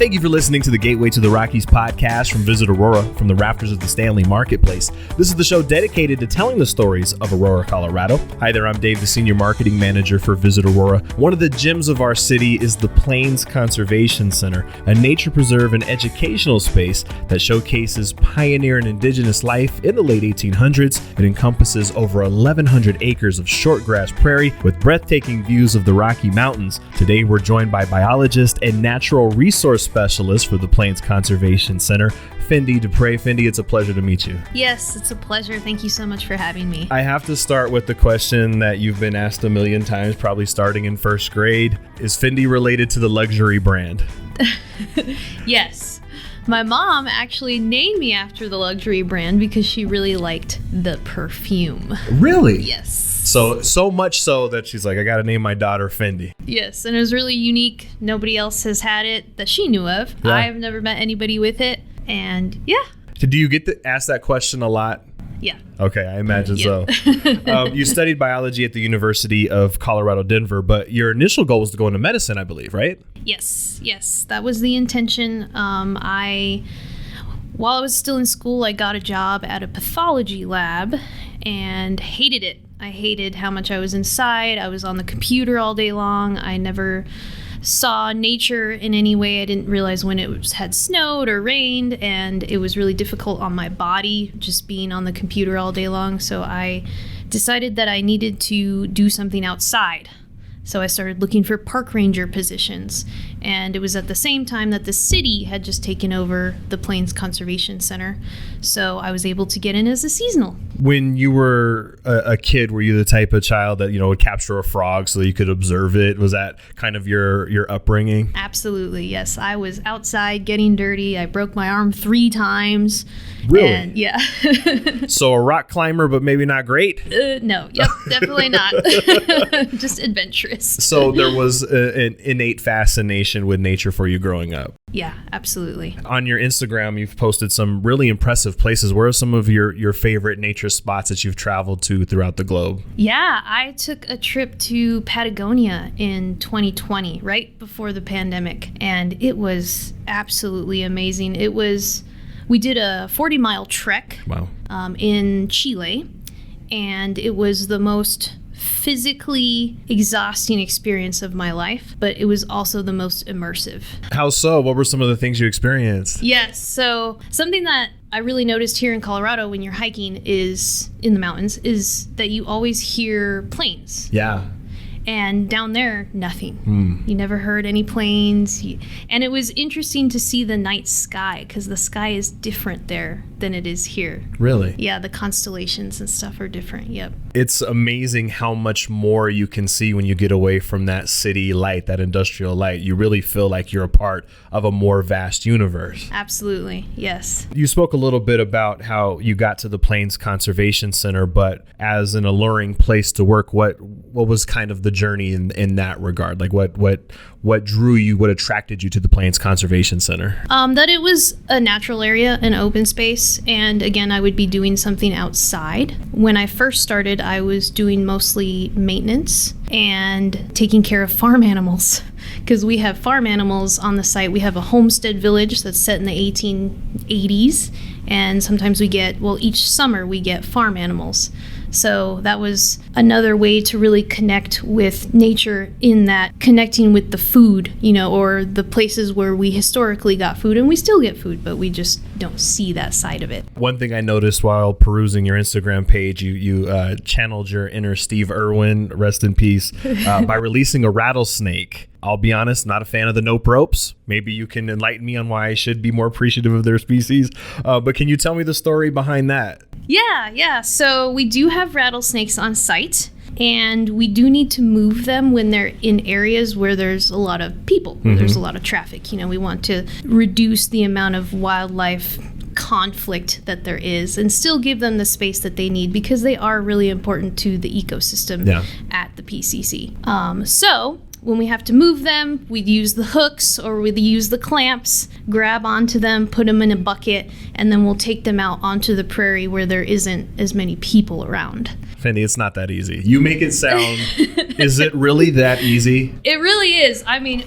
Thank you for listening to the Gateway to the Rockies podcast from Visit Aurora from the rafters of the Stanley Marketplace. This is the show dedicated to telling the stories of Aurora, Colorado. Hi there, I'm Dave, the Senior Marketing Manager for Visit Aurora. One of the gems of our city is the Plains Conservation Center, a nature preserve and educational space that showcases pioneer and indigenous life in the late 1800s. It encompasses over 1,100 acres of shortgrass prairie with breathtaking views of the Rocky Mountains. Today, we're joined by biologist and natural resource specialist for the Plains Conservation Center, Fendi Despres. Fendi, it's a pleasure to meet you. Yes, it's a pleasure. Thank you so much for having me. I have to start with the question that you've been asked a million times, probably starting in first grade. Is Fendi related to the luxury brand? Yes. My mom actually named me after the luxury brand because she really liked the perfume. Really? Yes. So much so that she's like, I got to name my daughter Fendi. Yes, and it was really unique. Nobody else has had it that she knew of. Yeah. I've never met anybody with it. And yeah. Do you get to ask that question a lot? Yeah. Okay, I imagine Yeah. so. You studied biology at the University of Colorado, Denver, but your initial goal was to go into medicine, I believe, right? Yes. That was the intention. While I was still in school, I got a job at a pathology lab and hated it. I hated how much I was inside. I was on the computer all day long. I never saw nature in any way. I didn't realize when it had snowed or rained, and it was really difficult on my body just being on the computer all day long. So I decided that I needed to do something outside. So I started looking for park ranger positions, and it was at the same time that the city had just taken over the Plains Conservation Center. So I was able to get in as a seasonal. When you were a kid, were you the type of child that, would capture a frog so that you could observe it? Was that kind of your upbringing? Absolutely, yes. I was outside getting dirty. I broke my arm 3 times. Really? And, yeah. So a rock climber, but maybe not great? No, definitely not. Just adventurous. So there was an innate fascination with nature for you growing up. Yeah, absolutely. On your Instagram, you've posted some really impressive places. Where are some of your favorite nature spots that you've traveled to throughout the globe? Yeah, I took a trip to Patagonia in 2020, right before the pandemic, and it was absolutely amazing. We did a 40-mile trek. Wow. In Chile, and it was the most physically exhausting experience of my life, but it was also the most immersive. How so? What were some of the things you experienced? Yes, so something that I really noticed here in Colorado when you're hiking is in the mountains is that you always hear planes. Yeah. And down there, nothing. You never heard any planes. And it was interesting to see the night sky because the sky is different there than it is here. Really? Yeah, the constellations and stuff are different. Yep. It's amazing how much more you can see when you get away from that city light, that industrial light. You really feel like you're a part of a more vast universe. Absolutely. Yes. You spoke a little bit about how you got to the Plains Conservation Center, but as an alluring place to work, what was kind of the journey in that regard? Like what drew you, what attracted you to the Plains Conservation Center? That it was a natural area, an open space, and again, I would be doing something outside. When I first started, I was doing mostly maintenance and taking care of farm animals because we have farm animals on the site. We have a homestead village that's set in the 1880s, and sometimes each summer we get farm animals. So that was another way to really connect with nature, in that connecting with the food, or the places where we historically got food, and we still get food, but we just don't see that side of it. One thing I noticed while perusing your Instagram page, you channeled your inner Steve Irwin, rest in peace, by releasing a rattlesnake. I'll be honest, not a fan of the nope ropes. Maybe you can enlighten me on why I should be more appreciative of their species. But can you tell me the story behind that? Yeah. So we do have rattlesnakes on site, and we do need to move them when they're in areas where there's a lot of people, where there's a lot of traffic. We want to reduce the amount of wildlife conflict that there is and still give them the space that they need, because they are really important to the ecosystem at the PCC. So when we have to move them, we'd use the hooks or we'd use the clamps, grab onto them, put them in a bucket, and then we'll take them out onto the prairie where there isn't as many people around. Fendi, it's not that easy. You make it sound, is it really that easy? It really is. I mean,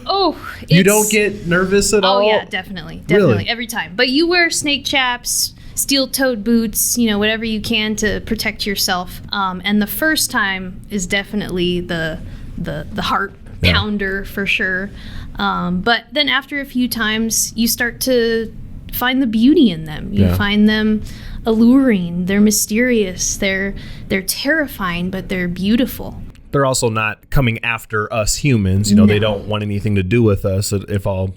you don't get nervous at all? Oh, yeah, definitely. Really? Every time. But you wear snake chaps, steel-toed boots, whatever you can to protect yourself. And the first time is definitely the heart pounder for sure. But then after a few times, you start to find the beauty in them. You find them alluring. They're mysterious. They're terrifying, but they're beautiful. They're also not coming after us humans. No. They don't want anything to do with us, if all,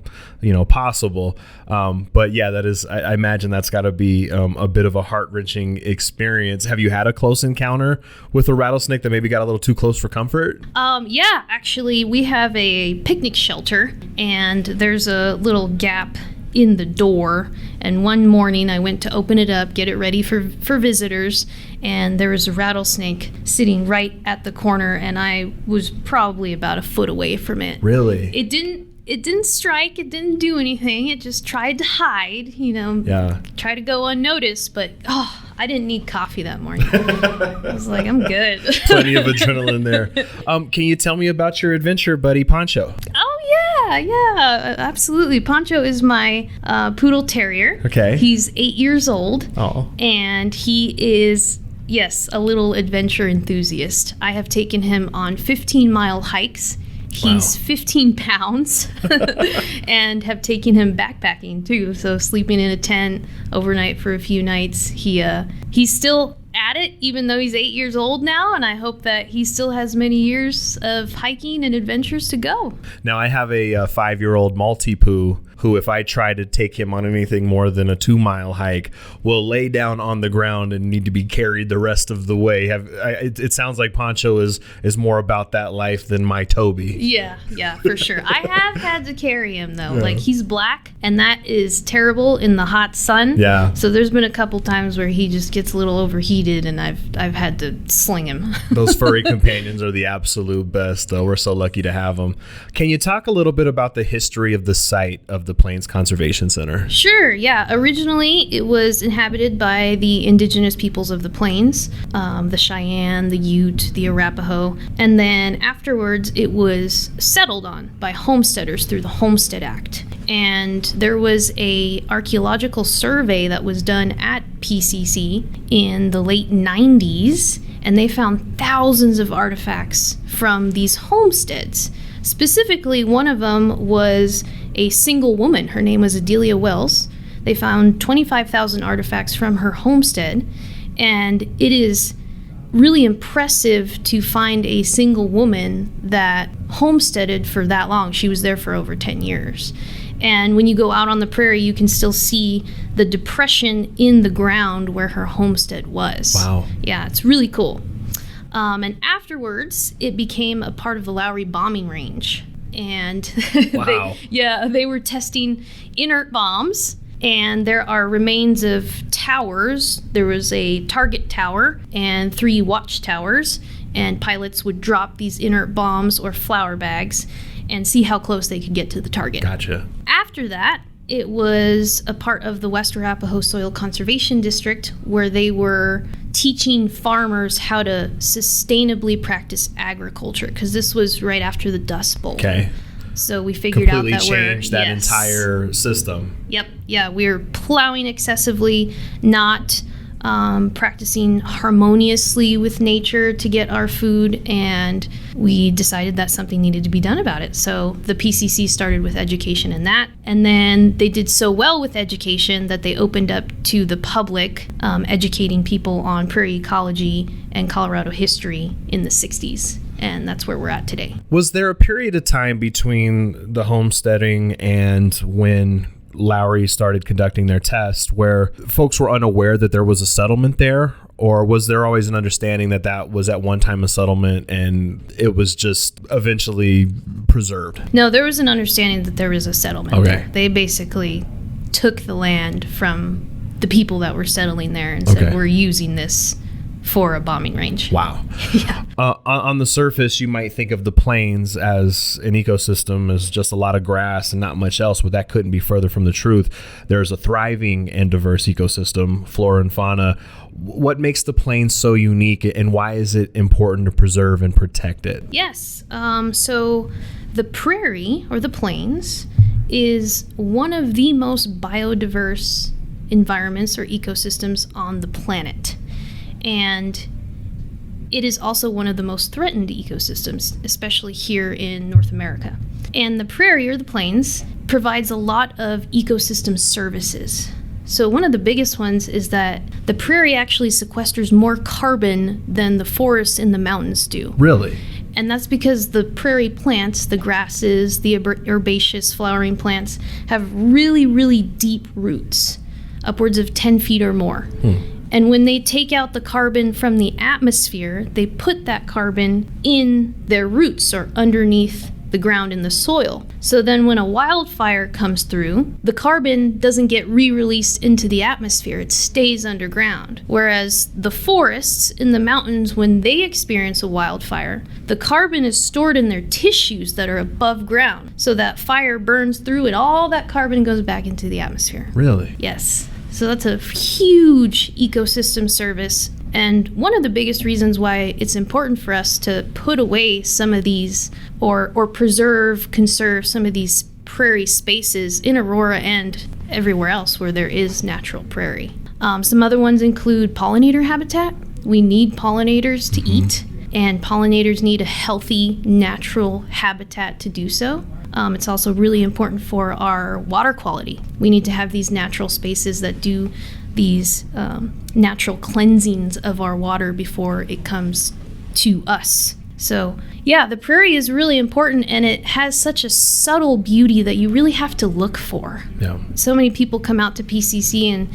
possible. But yeah, that is, I imagine that's got to be a bit of a heart-wrenching experience. Have you had a close encounter with a rattlesnake that maybe got a little too close for comfort? Yeah, actually, we have a picnic shelter, and there's a little gap in the door, and one morning I went to open it up, get it ready for visitors, and there was a rattlesnake sitting right at the corner, and I was probably about a foot away from it. Really? It didn't strike, it didn't do anything, it just tried to hide, try to go unnoticed, but I didn't need coffee that morning. I was like, I'm good. Plenty of adrenaline there. Can you tell me about your adventure buddy, Poncho? Yeah, absolutely. Poncho is my poodle terrier. Okay. He's 8 years old. Oh. And he is, yes, a little adventure enthusiast. I have taken him on 15-mile hikes. He's 15 pounds and have taken him backpacking too. So sleeping in a tent overnight for a few nights. He's still at it, even though he's 8 years old now, and I hope that he still has many years of hiking and adventures to go. Now, I have a 5-year-old Maltipoo who, if I try to take him on anything more than a 2-mile hike, will lay down on the ground and need to be carried the rest of the way. It sounds like Poncho is more about that life than my Toby. Yeah, for sure. I have had to carry him, though. Yeah. Like, he's black, and that is terrible in the hot sun. Yeah. So there's been a couple times where he just gets a little overheated, and I've had to sling him. Those furry companions are the absolute best, though. We're so lucky to have them. Can you talk a little bit about the history of the site of the Plains Conservation Center? Sure, yeah. Originally, it was inhabited by the indigenous peoples of the Plains, the Cheyenne, the Ute, the Arapaho, and then afterwards it was settled on by homesteaders through the Homestead Act. And there was a archaeological survey that was done at PCC in the late 90s, and they found thousands of artifacts from these homesteads. Specifically, one of them was a single woman. Her name was Adelia Wells. They found 25,000 artifacts from her homestead, and it is really impressive to find a single woman that homesteaded for that long. She was there for over 10 years. And when you go out on the prairie, you can still see the depression in the ground where her homestead was. Wow. Yeah, it's really cool. And afterwards, it became a part of the Lowry bombing range. And wow. they were testing inert bombs. And there are remains of towers. There was a target tower and 3 watch towers. And pilots would drop these inert bombs or flour bags and see how close they could get to the target. Gotcha. After that, it was a part of the West Arapaho Soil Conservation District where they were teaching farmers how to sustainably practice agriculture, because this was right after the Dust Bowl. Okay. So we figured out that completely changed that entire system. Yep. Yeah, we were plowing excessively, not practicing harmoniously with nature to get our food, and we decided that something needed to be done about it. So the PCC started with education in that, and then they did so well with education that they opened up to the public, educating people on prairie ecology and Colorado history in the 60s. And that's where we're at today. Was there a period of time between the homesteading and when Lowry started conducting their test where folks were unaware that there was a settlement there? Or was there always an understanding that that was at one time a settlement and it was just eventually preserved? No, there was an understanding that there was a settlement there. They basically took the land from the people that were settling there and said, we're using this for a bombing range. Wow. Yeah. On the surface, you might think of the plains as an ecosystem as just a lot of grass and not much else, but that couldn't be further from the truth. There's a thriving and diverse ecosystem, flora and fauna. What makes the plains so unique, and why is it important to preserve and protect it? Yes. So the prairie, or the plains, is one of the most biodiverse environments or ecosystems on the planet. And it is also one of the most threatened ecosystems, especially here in North America. And the prairie, or the plains, provides a lot of ecosystem services. So one of the biggest ones is that the prairie actually sequesters more carbon than the forests in the mountains do. Really? And that's because the prairie plants, the grasses, the herbaceous flowering plants, have really, really deep roots, upwards of 10 feet or more. And when they take out the carbon from the atmosphere, they put that carbon in their roots or underneath the ground in the soil. So then when a wildfire comes through, the carbon doesn't get re-released into the atmosphere. It stays underground. Whereas the forests in the mountains, when they experience a wildfire, the carbon is stored in their tissues that are above ground. So that fire burns through and all that carbon goes back into the atmosphere. Really? Yes. So that's a huge ecosystem service. And one of the biggest reasons why it's important for us to put away some of these or conserve some of these prairie spaces in Aurora and everywhere else where there is natural prairie. Some other ones include pollinator habitat. We need pollinators to eat, and pollinators need a healthy, natural habitat to do so. It's also really important for our water quality. We need to have these natural spaces that do these natural cleansings of our water before it comes to us. So yeah, the prairie is really important, and it has such a subtle beauty that you really have to look for. Yeah. So many people come out to PCC and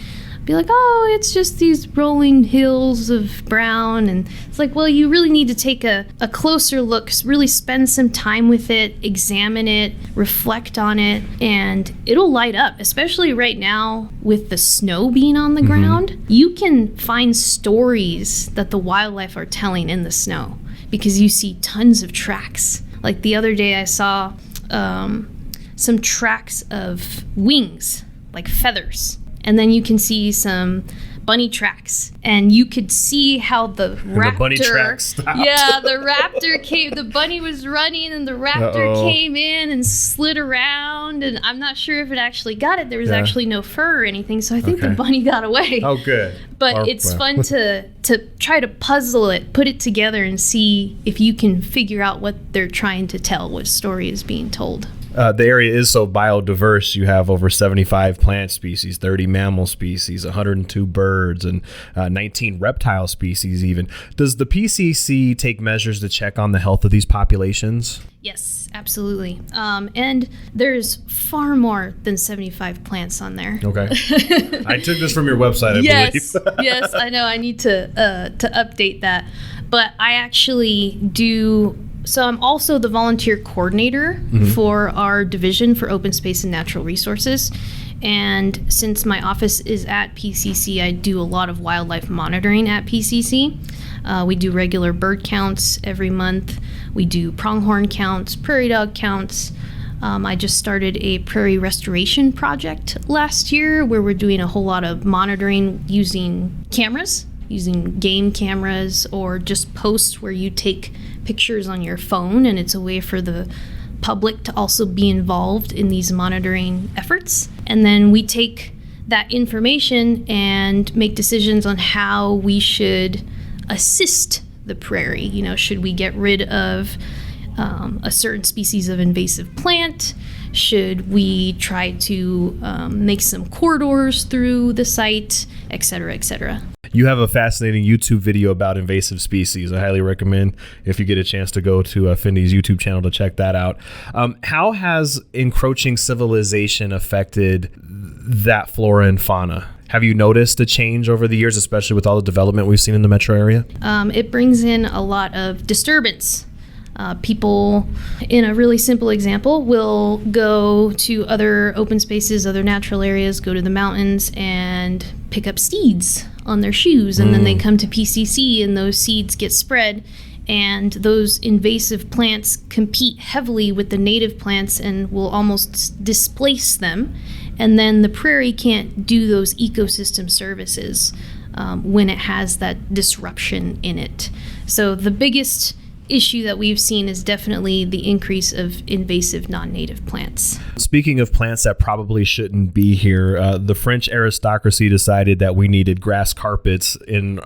be like, oh, it's just these rolling hills of brown. And it's like, well, you really need to take a closer look, really spend some time with it, examine it, reflect on it, and it'll light up, especially right now with the snow being on the ground. You can find stories that the wildlife are telling in the snow because you see tons of tracks. Like the other day I saw some tracks of wings, like feathers. And then you can see some bunny tracks, and you could see how the raptor. The bunny track stopped. Yeah, the raptor came. The bunny was running, and the raptor came in and slid around. And I'm not sure if it actually got it. There was actually no fur or anything, so I think the bunny got away. Oh, good. But it's fun to try to puzzle it, put it together, and see if you can figure out what they're trying to tell, what story is being told. The area is so biodiverse. You have over 75 plant species, 30 mammal species, 102 birds, and 19 reptile species even. Does the PCC take measures to check on the health of these populations? Yes, absolutely. And there's far more than 75 plants on there. Okay. I took this from your website, I believe. Yes, I know. I need to update that. But I actually do... So I'm also the volunteer coordinator for our division for open space and natural resources. And since my office is at PCC, I do a lot of wildlife monitoring at PCC. We do regular bird counts every month. We do pronghorn counts, prairie dog counts. I just started a prairie restoration project last year where we're doing a whole lot of monitoring using cameras, using game cameras, or just posts where you take pictures on your phone, and it's a way for the public to also be involved in these monitoring efforts. And then we take that information and make decisions on how we should assist the prairie. You know, should we get rid of a certain species of invasive plant? Should we try to make some corridors through the site, et cetera, et cetera? You have a fascinating YouTube video about invasive species. I highly recommend if you get a chance to go to Fendi's YouTube channel to check that out. How has encroaching civilization affected that flora and fauna? Have you noticed a change over the years, especially with all the development we've seen in the metro area? It brings in a lot of disturbance. People, in a really simple example, will go to other open spaces, other natural areas, go to the mountains and pick up seeds on their shoes, and then they come to PCC and those seeds get spread, and those invasive plants compete heavily with the native plants and will almost displace them, and then the prairie can't do those ecosystem services when it has that disruption in it. So the biggest issue that we've seen is definitely the increase of invasive non-native plants. Speaking of plants that probably shouldn't be here, the French aristocracy decided that we needed grass carpets, and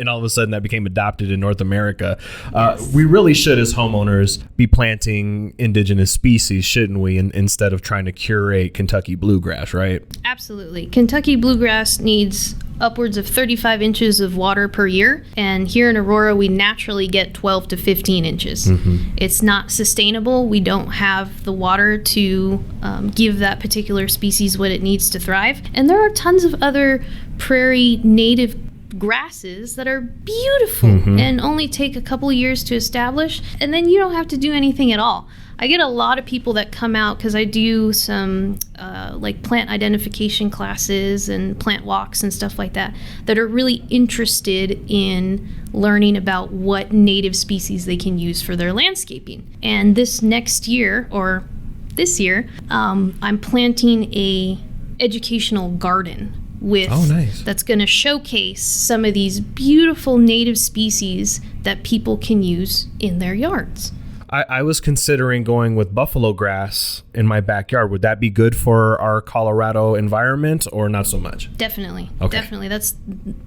all of a sudden that became adopted in North America. Yes. We really should, as homeowners, be planting indigenous species, shouldn't we, instead of trying to curate Kentucky bluegrass, right? Absolutely. Kentucky bluegrass needs upwards of 35 inches of water per year, and here in Aurora we naturally get 12 to 15 inches. It's not sustainable. We don't have the water to give that particular species what it needs to thrive, and there are tons of other prairie native grasses that are beautiful and only take a couple years to establish, and then you don't have to do anything at all. I get a lot of people that come out because I do some like plant identification classes and plant walks and stuff like that are really interested in learning about what native species they can use for their landscaping. And this year, I'm planting a educational garden with that's going to showcase some of these beautiful native species that people can use in their yards. I was considering going with buffalo grass in my backyard. Would that be good for our Colorado environment or not so much? Definitely. Okay. Definitely. That's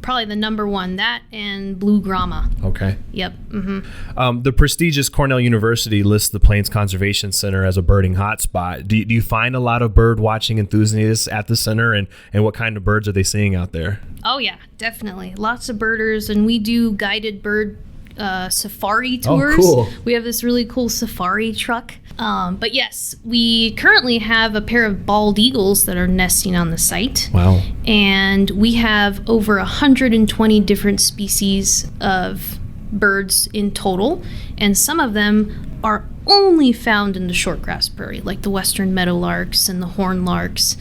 probably the number one. That and blue grama. Okay. Yep. The prestigious Cornell University lists the Plains Conservation Center as a birding hotspot. Do you find a lot of bird watching enthusiasts at the center, and what kind of birds are they seeing out there? Oh, yeah, definitely. Lots of birders, and we do guided bird safari tours. Oh, cool. We have this really cool safari truck. But yes, we currently have a pair of bald eagles that are nesting on the site. Wow. And we have over 120 different species of birds in total, and some of them are only found in the shortgrass prairie, like the western meadowlarks and the horned larks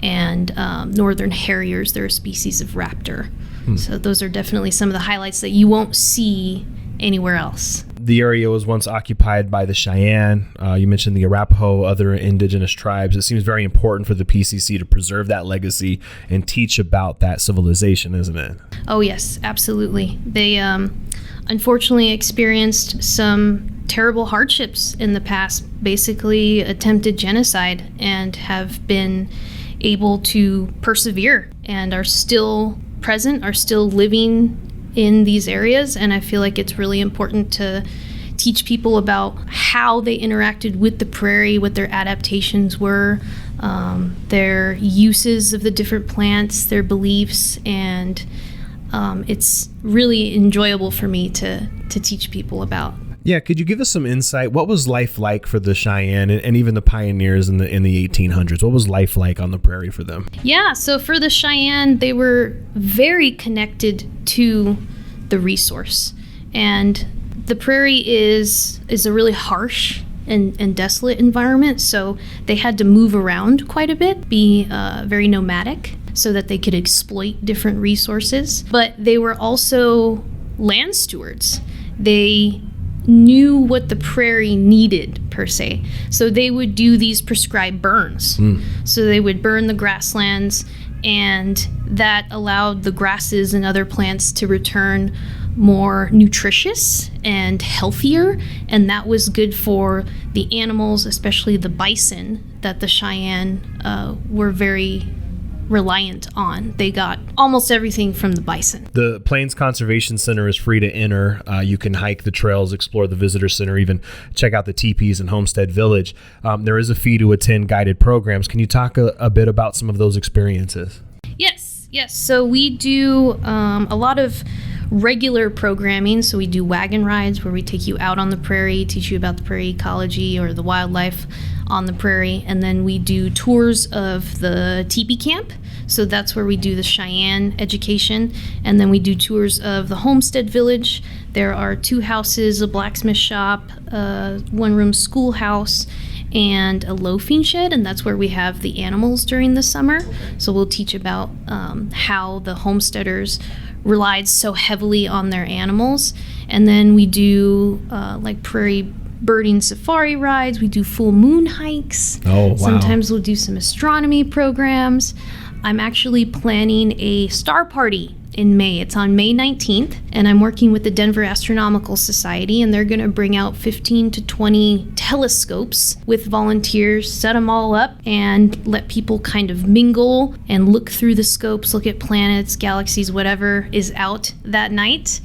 and northern harriers. They're a species of raptor. So those are definitely some of the highlights that you won't see anywhere else. The area was once occupied by the Cheyenne. You mentioned the Arapaho, other indigenous tribes. It seems very important for the PCC to preserve that legacy and teach about that civilization, isn't it? Oh, yes, absolutely. They unfortunately experienced some terrible hardships in the past, basically attempted genocide, and have been able to persevere and are still present, are still living in these areas. And I feel like it's really important to teach people about how they interacted with the prairie, what their adaptations were, their uses of the different plants, their beliefs, and it's really enjoyable for me to teach people about. Yeah, could you give us some insight? What was life like for the Cheyenne and even the pioneers in the 1800s? What was life like on the prairie for them? Yeah, so for the Cheyenne, they were very connected to the resource. And the prairie is a really harsh and desolate environment, so they had to move around quite a bit, be very nomadic, so that they could exploit different resources. But they were also land stewards. They knew what the prairie needed, per se. So they would do these prescribed burns. So they would burn the grasslands, and that allowed the grasses and other plants to return more nutritious and healthier, and that was good for the animals, especially the bison, that the Cheyenne were very reliant on. They got almost everything from the bison. The Plains Conservation Center is free to enter. You can hike the trails, explore the visitor center, even check out the teepees in Homestead Village. There is a fee to attend guided programs. Can you talk a bit about some of those experiences? Yes. So we do a lot of regular programming. So we do wagon rides where we take you out on the prairie, teach you about the prairie ecology or the wildlife on the prairie, and then we do tours of the teepee camp. So that's where we do the Cheyenne education, and then we do tours of the Homestead Village. There are 2 houses, a blacksmith shop, 1-room schoolhouse, and a loafing shed, and that's where we have the animals during the summer. So we'll teach about how the homesteaders relied so heavily on their animals. And then we do like prairie birding safari rides. We do full moon hikes. Oh, wow. Sometimes we'll do some astronomy programs. I'm actually planning a star party in May. It's on May 19th, and I'm working with the Denver Astronomical Society, and they're going to bring out 15 to 20 telescopes with volunteers, set them all up, and let people kind of mingle and look through the scopes, look at planets, galaxies, whatever is out that night.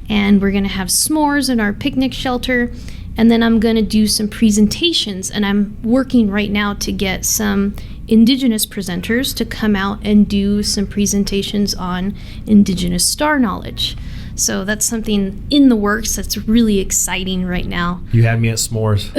And we're going to have s'mores in our picnic shelter. And then I'm going to do some presentations, and I'm working right now to get some indigenous presenters to come out and do some presentations on indigenous star knowledge. So that's something in the works that's really exciting right now. You had me at s'mores.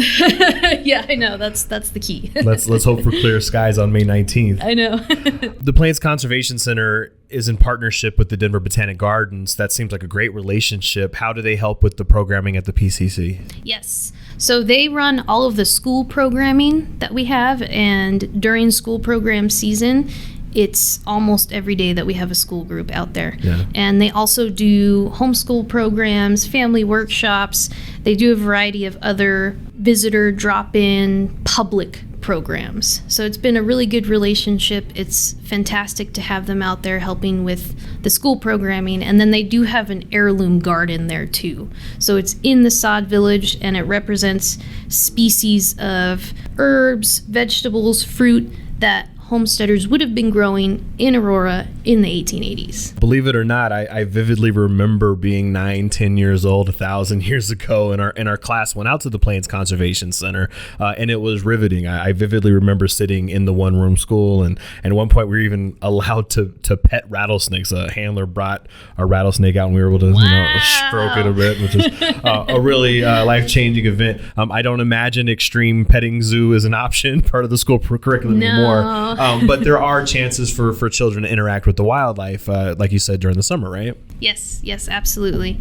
Yeah, I know. That's the key. Let's hope for clear skies on May 19th. I know. The Plains Conservation Center is in partnership with the Denver Botanic Gardens. That seems like a great relationship. How do they help with the programming at the PCC? Yes. So they run all of the school programming that we have, and during school program season, it's almost every day that we have a school group out there. Yeah. And they also do homeschool programs, family workshops. They do a variety of other visitor drop-in public programs. So it's been a really good relationship. It's fantastic to have them out there helping with the school programming. And then they do have an heirloom garden there too. So it's in the sod village, and it represents species of herbs, vegetables, fruit that homesteaders would have been growing in Aurora in the 1880s. Believe it or not, I vividly remember being 9-10 years old 1,000 years ago, and our class went out to the Plains Conservation Center, and it was riveting. I vividly remember sitting in the one-room school, and at one point we were even allowed to pet rattlesnakes. A handler brought a rattlesnake out, and we were able to stroke it a bit, which is a really life-changing event. I don't imagine extreme petting zoo is an option, part of the school curriculum anymore. But there are chances for children to interact with the wildlife, like you said, during the summer, right? Yes, absolutely.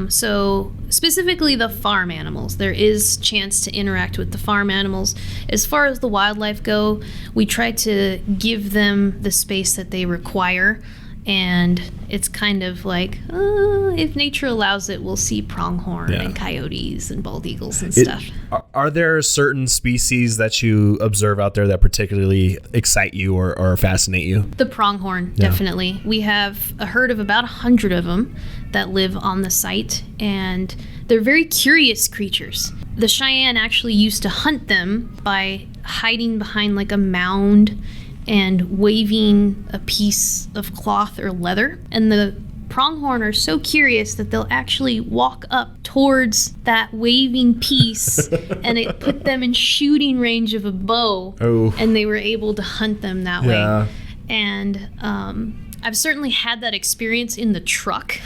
So specifically the farm animals, there is chance to interact with the farm animals. As far as the wildlife go, we try to give them the space that they require. And it's kind of like, if nature allows it, we'll see pronghorn and coyotes and bald eagles and stuff. Are there certain species that you observe out there that particularly excite you or fascinate you? The pronghorn, definitely. We have a herd of about 100 of them that live on the site, and they're very curious creatures. The Cheyenne actually used to hunt them by hiding behind like a mound and waving a piece of cloth or leather. And the pronghorn are so curious that they'll actually walk up towards that waving piece and it put them in shooting range of a bow. Oh. And they were able to hunt them that way. And I've certainly had that experience in the truck.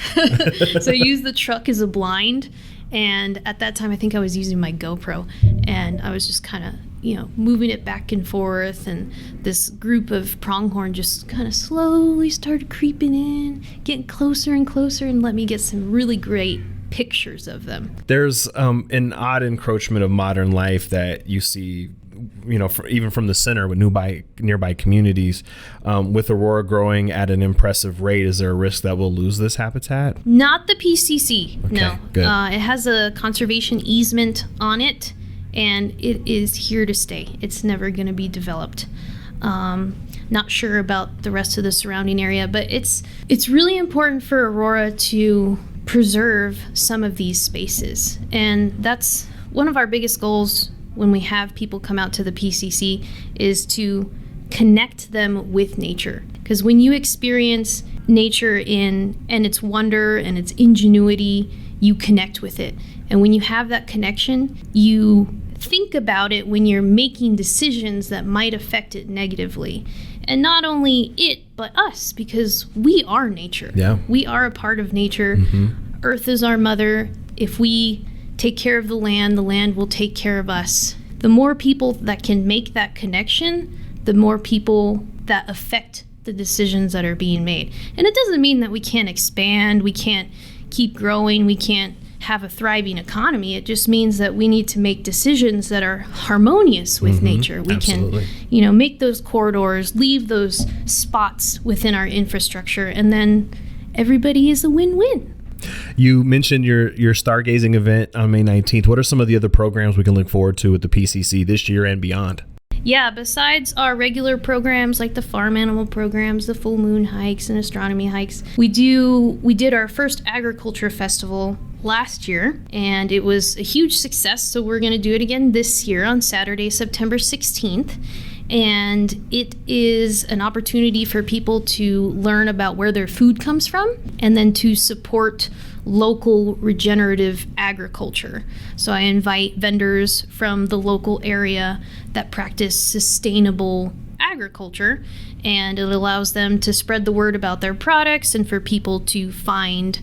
So I use the truck as a blind. And at that time, I think I was using my GoPro, and I was just kind of, moving it back and forth. And this group of pronghorn just kind of slowly started creeping in, getting closer and closer, and let me get some really great pictures of them. There's an odd encroachment of modern life that you see, even from the center with nearby communities. With Aurora growing at an impressive rate, is there a risk that we'll lose this habitat? Not the PCC, okay, no. Good. It has a conservation easement on it, and it is here to stay. It's never going to be developed. Not sure about the rest of the surrounding area, but it's really important for Aurora to preserve some of these spaces. And that's one of our biggest goals when we have people come out to the PCC, is to connect them with nature. Because when you experience nature and its wonder and its ingenuity, you connect with it. And when you have that connection, you think about it when you're making decisions that might affect it negatively. And not only it, but us, because we are nature. Yeah. We are a part of nature. Mm-hmm. Earth is our mother. If we take care of the land will take care of us. The more people that can make that connection, the more people that affect the decisions that are being made. And it doesn't mean that we can't expand, we can't keep growing, we can't have a thriving economy. It just means that we need to make decisions that are harmonious with nature. We Absolutely. can, make those corridors, leave those spots within our infrastructure, and then everybody is a win-win. You mentioned your stargazing event on May 19th. What are some of the other programs we can look forward to at the PCC this year and beyond? Yeah, besides our regular programs like the farm animal programs, the full moon hikes and astronomy hikes, we did our first agriculture festival last year, and it was a huge success, so we're going to do it again this year on Saturday, September 16th. And it is an opportunity for people to learn about where their food comes from and then to support local regenerative agriculture. So I invite vendors from the local area that practice sustainable agriculture, and it allows them to spread the word about their products and for people to find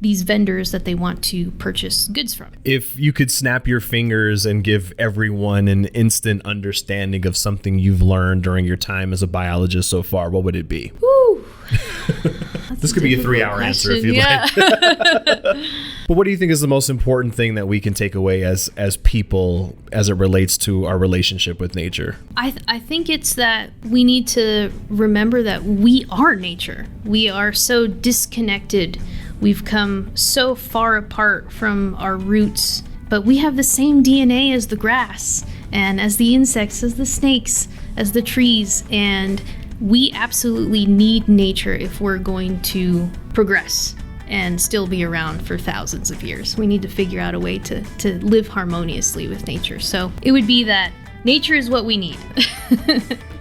these vendors that they want to purchase goods from. If you could snap your fingers and give everyone an instant understanding of something you've learned during your time as a biologist so far, what would it be? Woo! This could be a 3-hour answer if you'd like. But what do you think is the most important thing that we can take away as people as it relates to our relationship with nature? I think it's that we need to remember that we are nature. We are so disconnected. We've come so far apart from our roots, but we have the same DNA as the grass and as the insects, as the snakes, as the trees, and we absolutely need nature if we're going to progress and still be around for thousands of years. We need to figure out a way to live harmoniously with nature. So it would be that nature is what we need.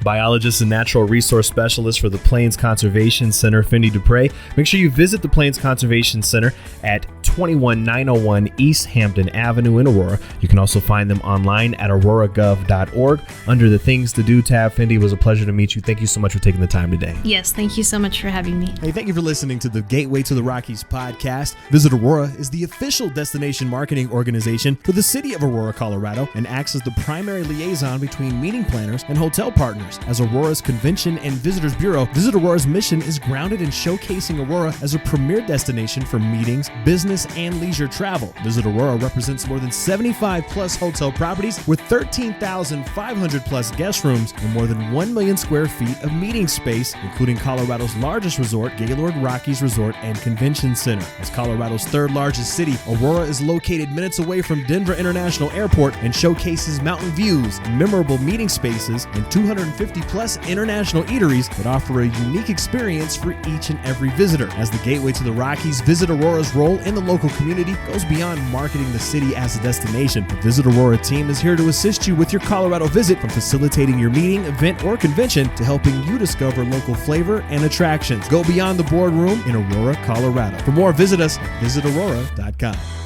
Biologist and natural resource specialist for the Plains Conservation Center, Fendi Despres. Make sure you visit the Plains Conservation Center at 21901 East Hampton Avenue in Aurora. You can also find them online at auroragov.org under the Things to Do tab. Fendi, it was a pleasure to meet you. Thank you so much for taking the time today. Yes, thank you so much for having me. Hey, thank you for listening to the Gateway to the Rockies podcast. Visit Aurora is the official destination marketing organization for the city of Aurora, Colorado, and acts as the primary liaison between meeting planners and hotel partners. As Aurora's Convention and Visitors Bureau, Visit Aurora's mission is grounded in showcasing Aurora as a premier destination for meetings, business, and leisure travel. Visit Aurora represents more than 75 plus hotel properties with 13,500 plus guest rooms and more than 1 million square feet of meeting space, including Colorado's largest resort, Gaylord Rockies Resort and Convention Center. As Colorado's third largest city, Aurora is located minutes away from Denver International Airport and showcases mountain views, memorable meeting spaces, and 250 plus international eateries that offer a unique experience for each and every visitor. As the gateway to the Rockies, Visit Aurora's role in the local community goes beyond marketing the city as a destination. The Visit Aurora team is here to assist you with your Colorado visit, from facilitating your meeting, event, or convention to helping you discover local flavor and attractions. Go beyond the boardroom in Aurora, Colorado. For more, visit us at visitaurora.com.